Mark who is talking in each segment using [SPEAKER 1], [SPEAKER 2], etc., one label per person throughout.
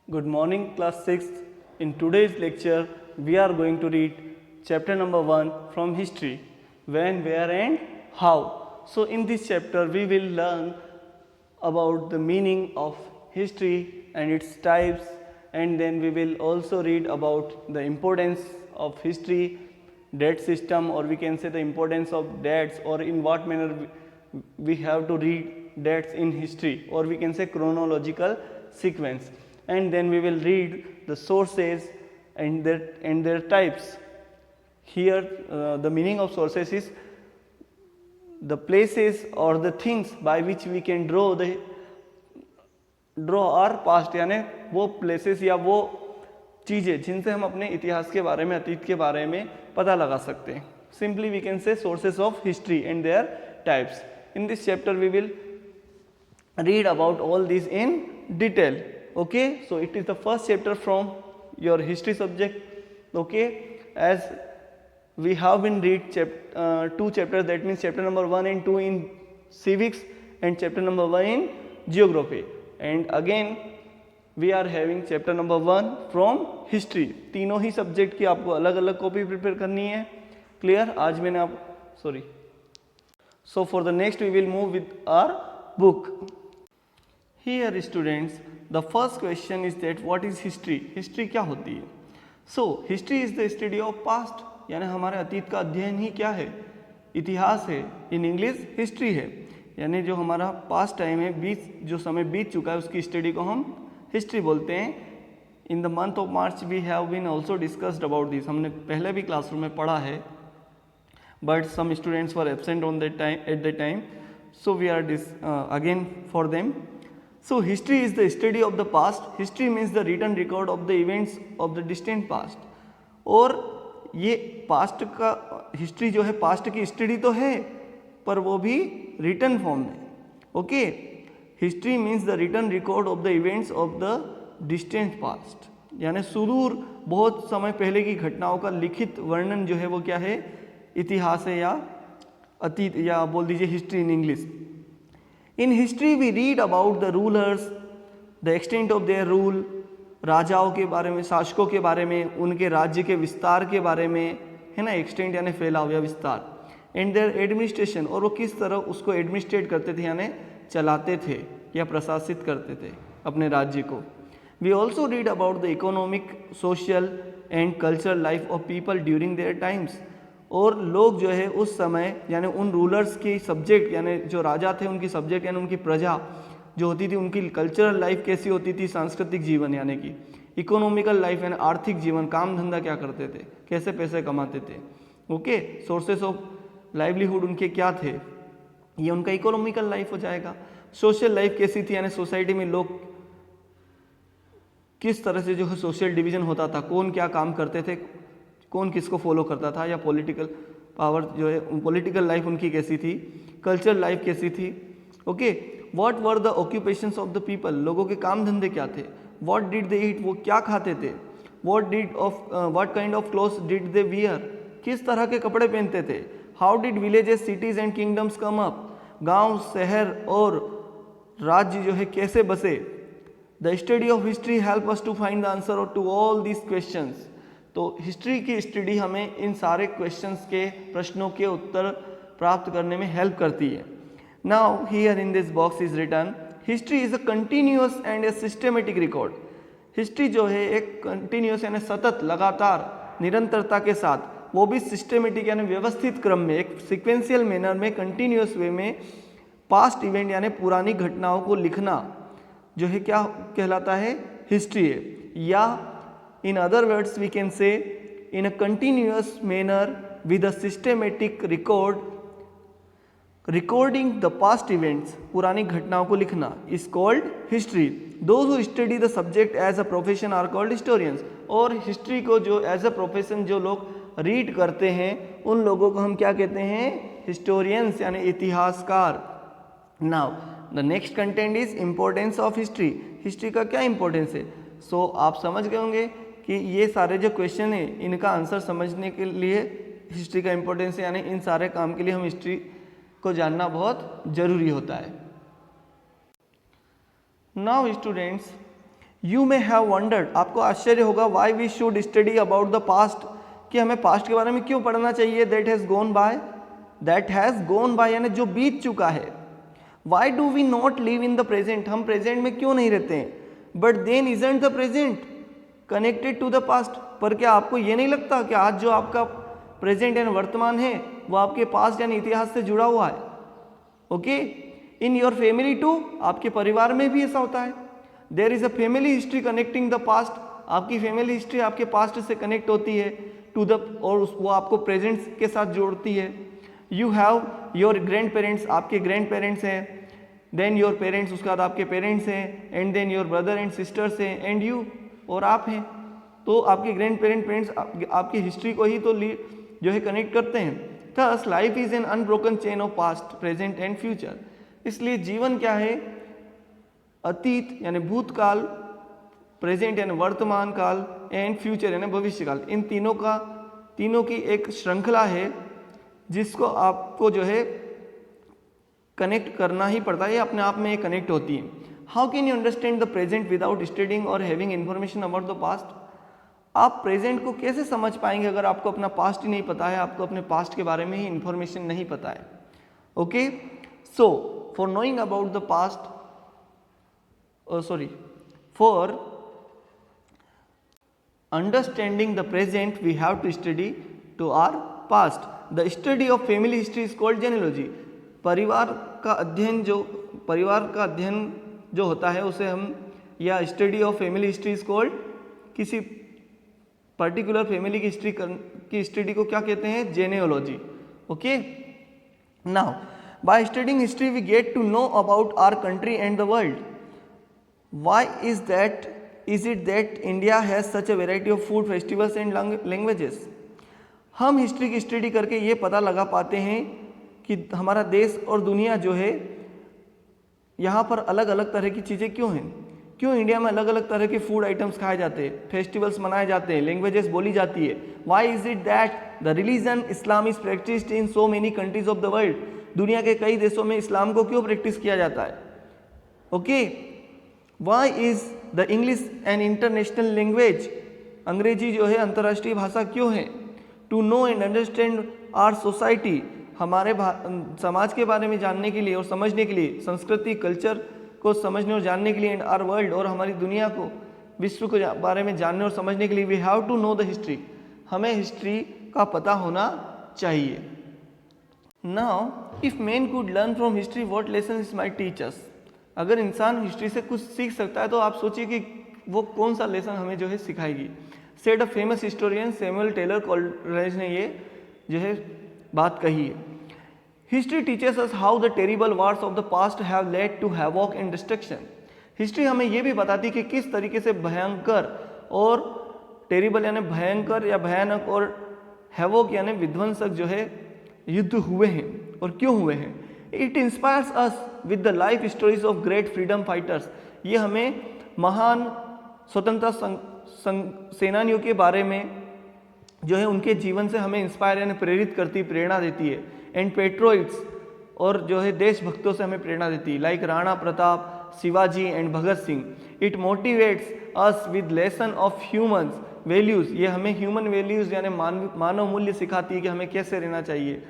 [SPEAKER 1] Good morning, class 6. In today's lecture, we are going to read chapter number 1 from history, when, where and how. So in this chapter, we will learn about the meaning of history and its types, and then we will also read about the importance of history, date system, or we can say the importance of dates, or in what manner we have to read dates in history, or we can say chronological sequence. And then we will read the sources and their types. Here the meaning of sources is the places or the things by which we can draw our past, यानी वो places या वो चीज़ें जिनसे हम अपने इतिहास के बारे में, अतीत के बारे में पता लगा सकते हैं. Simply we can say sources of history and their types. In this chapter we will read about all these in detail. Okay, so it is the first chapter from your history subject. Okay, as we have been read two chapters, that means chapter number 1 and 2 in civics and chapter number 1 in geography, and again we are having chapter number 1 from history. तीनों ही subject की आपको अलग अलग copy prepare करनी है. Clear? आज मैंने आप sorry. So for the next we will move with our book. Here students, the first question is that what is history? History क्या होती है? So history is the study of past, यानी हमारे अतीत का अध्ययन ही क्या है? इतिहास है. इन इंग्लिश हिस्ट्री है, यानी जो हमारा पास्ट टाइम है, जो समय बीत चुका है, उसकी स्टडी को हम हिस्ट्री बोलते हैं. In the month of March we have been also discussed about this. हमने पहले भी क्लासरूम में पढ़ा है, but some students were absent on that time at that time, so we are again for them. So history is the study of the past. History means the written record of the events of the distant past. और ये past का history जो है, past की study तो है पर वो भी रिटन फॉर्म में. Okay, history means the written record of the events of the distant past, यानी सुदूर बहुत समय पहले की घटनाओं का लिखित वर्णन जो है वो क्या है? इतिहास है या अतीत, या बोल दीजिए history in English. In history we read about the rulers, the extent of their rule, राजाओं के बारे में, शासकों के बारे में, उनके राज्य के विस्तार के बारे में, है ना. एक्सटेंट यानी फैलाव या विस्तार. एंड देयर एडमिनिस्ट्रेशन, और वो किस तरह उसको एडमिनिस्ट्रेट करते थे, यानी चलाते थे या प्रशासित करते थे अपने राज्य को. We also read about the economic, social and cultural life of people during their times, और लोग जो है उस समय, यानी उन रूलर्स की सब्जेक्ट, यानी जो राजा थे उनकी सब्जेक्ट यानी उनकी प्रजा जो होती थी, उनकी कल्चरल लाइफ कैसी होती थी, सांस्कृतिक जीवन यानी कि. इकोनॉमिकल लाइफ यानी आर्थिक जीवन, काम धंधा क्या करते थे, कैसे पैसे कमाते थे. ओके, सोर्सेस ऑफ लाइवलीहुड उनके क्या थे, ये उनका इकोनॉमिकल लाइफ हो जाएगा. सोशल लाइफ कैसी थी, यानी सोसाइटी में लोग किस तरह से जो है सोशल डिवीजन होता था, कौन क्या काम करते थे, कौन किसको फॉलो करता था, या पॉलिटिकल पावर जो है, पॉलिटिकल लाइफ उनकी कैसी थी, कल्चरल लाइफ कैसी थी. Okay, what were the occupations of the people, लोगों के काम धंधे क्या थे. व्हाट डिड दे ईट, वो क्या खाते थे. What kind of clothes did they wear, किस तरह के कपड़े पहनते थे. How did villages, cities and kingdoms come up, गांव, शहर और राज्य जो है कैसे बसे. The study of history help us to find the answer to all these questions. तो हिस्ट्री की स्टडी हमें इन सारे क्वेश्चंस के, प्रश्नों के उत्तर प्राप्त करने में हेल्प करती है. Now here in this box is written, history is a continuous and a systematic record. History जो है एक कंटिन्यूअस यानी सतत, लगातार, निरंतरता के साथ, वो भी सिस्टमेटिक यानी व्यवस्थित क्रम में, एक सिक्वेंशियल मैनर में, कंटिन्यूअस वे में पास्ट इवेंट यानी पुरानी घटनाओं को लिखना जो है क्या कहलाता है? हिस्ट्री है. या in other words we can say in a continuous manner with a systematic recording the past events, पुरानी घटनाओं को लिखना is called history. Those who study the subject as a profession are called historians. और history को जो as a profession जो लोग read करते हैं, उन लोगों को हम क्या कहते हैं? historians यानी इतिहासकार. Now the next content is importance of history. History का क्या इंपॉर्टेंस है? सो आप समझ गए होंगे कि ये सारे जो क्वेश्चन है इनका आंसर समझने के लिए हिस्ट्री का इंपॉर्टेंस है, यानी इन सारे काम के लिए हम हिस्ट्री को जानना बहुत जरूरी होता है. Now students, you may have wondered, आपको आश्चर्य होगा, why we should study about the past, कि हमें पास्ट के बारे में क्यों पढ़ना चाहिए, दैट हैज़ गॉन बाय यानी जो बीत चुका है। Why do we not live in the present, हम प्रेजेंट में क्यों नहीं रहते हैं, but then isn't the present connected to the past, पर क्या आपको ये नहीं लगता कि आज जो आपका प्रेजेंट यानी वर्तमान है वो आपके पास्ट यानी इतिहास से जुड़ा हुआ है। Okay, in your family too, आपके परिवार में भी ऐसा होता है। There is a family history connecting the past, आपकी फैमिली हिस्ट्री आपके पास्ट से कनेक्ट होती है टू द, और वो आपको प्रेजेंट के साथ जोड़ती है। You have your grandparents, आपके ग्रैंड पेरेंट्स हैं, देन योर पेरेंट्स, उसके बाद आपके पेरेंट्स हैं, and then your brother and sisters हैं, एंड यू, और आप हैं। तो आपके ग्रैंड पेरेंट्स आपकी हिस्ट्री को ही तो जो है कनेक्ट करते हैं। Thus life is an unbroken chain of past, present and future, इसलिए जीवन क्या है, अतीत यानी भूतकाल, प्रेजेंट यानी वर्तमान काल, एंड फ्यूचर यानी भविष्य काल, इन तीनों की एक श्रृंखला है जिसको आपको जो है कनेक्ट करना ही पड़ता है, ये अपने आप में कनेक्ट होती है। How can you understand the present without studying और having information about the past, आप प्रेजेंट को कैसे समझ पाएंगे अगर आपको अपना पास्ट ही नहीं पता है, आपको अपने पास्ट के बारे में ही इन्फॉर्मेशन नहीं पता है। Okay, so for knowing about the past, for understanding the present we have to study to our past. The study of family history is called genealogy. परिवार का अध्ययन जो होता है उसे हम, या study of family history is called, किसी पर्टिकुलर फैमिली की स्टडी को क्या कहते हैं, genealogy. Okay, now by studying history we get to know about our country and the world. Why is it that India has such a variety of food, festivals and languages? हम history की study करके ये पता लगा पाते हैं कि हमारा देश और दुनिया जो है यहाँ पर अलग अलग तरह की चीज़ें क्यों हैं, क्यों इंडिया में अलग अलग तरह के फूड आइटम्स खाए जाते हैं, फेस्टिवल्स मनाए जाते हैं, लैंग्वेजेस बोली जाती है। Why is it that the religion Islam is practised in so many countries of the world, दुनिया के कई देशों में इस्लाम को क्यों प्रैक्टिस किया जाता है। Okay, why is the English an international language, अंग्रेजी जो है अंतर्राष्ट्रीय भाषा क्यों है। To know and understand our society, हमारे समाज के बारे में जानने के लिए और समझने के लिए, संस्कृति कल्चर को समझने और जानने के लिए, एंड आवर वर्ल्ड, और हमारी दुनिया को, विश्व के बारे में जानने और समझने के लिए, we have to know the history, हमें हिस्ट्री का पता होना चाहिए। Now if man could learn from history what lesson it might teach us, अगर इंसान हिस्ट्री से कुछ सीख सकता है तो आप सोचिए कि वो कौन सा लेसन हमें जो है सिखाएगी। Said a famous historian Samuel Taylor Coleridge ने ये जो है बात कही है। History teachers us how the terrible wars of the past have led to havoc and destruction, history हमें ये भी बताती कि किस तरीके से भयंकर और टेरिबल यानी भयंकर या भयानक और हैवॉक यानी विध्वंसक जो है युद्ध हुए हैं और क्यों हुए हैं। It inspires us with the life stories of great freedom fighters, ये हमें महान स्वतंत्रता सेनानियों के बारे में जो है उनके जीवन से हमें इंस्पायर यानी प्रेरित करती, प्रेरणा देती है। एंड पेट्रोइट्स, और जो है देशभक्तों से हमें प्रेरणा देती है, like Rana Pratap, Shivaji and Bhagat Singh. It motivates us with lesson of humans values, ये हमें ह्यूमन वैल्यूज़ यानी मानव मूल्य सिखाती है कि हमें कैसे रहना चाहिए।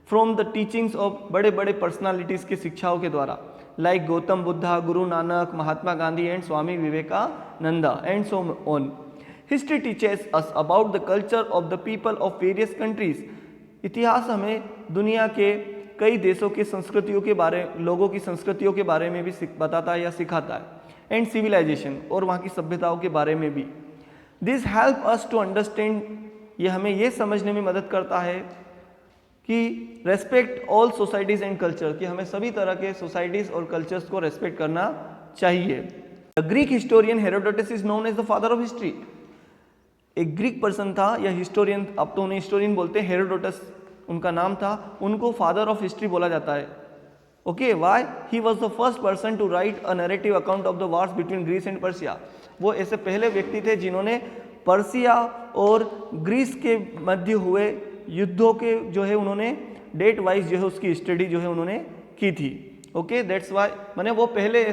[SPEAKER 1] फ्रॉम द टीचिंग्स ऑफ बड़े बड़े पर्सनालिटीज़ की शिक्षाओं के द्वारा, like Gautam Buddha, Guru Nanak, Mahatma Gandhi and Swami Vivekananda and so on. History teaches us about the culture of the people of various countries, इतिहास हमें दुनिया के कई देशों की संस्कृतियों के बारे, लोगों की संस्कृतियों के बारे में भी बताता है या सिखाता है। एंड सिविलाइजेशन, और वहाँ की सभ्यताओं के बारे में भी। This help us to understand, ये हमें ये समझने में मदद करता है कि respect all societies and culture, कि हमें सभी तरह के सोसाइटीज़ और कल्चर्स को रेस्पेक्ट करना चाहिए। The Greek historian Herodotus is known as the father of history, एक ग्रीक पर्सन था या हिस्टोरियन, अब तो उन्हें हिस्टोरियन बोलते हैं, हेरोडोटस उनका नाम था, उनको फादर ऑफ हिस्ट्री बोला जाता है। Okay, why? He was the first person to write a narrative account of the wars between Greece and Persia, वो ऐसे पहले व्यक्ति थे जिन्होंने पर्सिया और ग्रीस के मध्य हुए युद्धों के जो है उन्होंने डेट वाइज जो है उसकी स्टडी जो है उन्होंने की थी। ओके, दैट्स वाई, मैंने वो पहले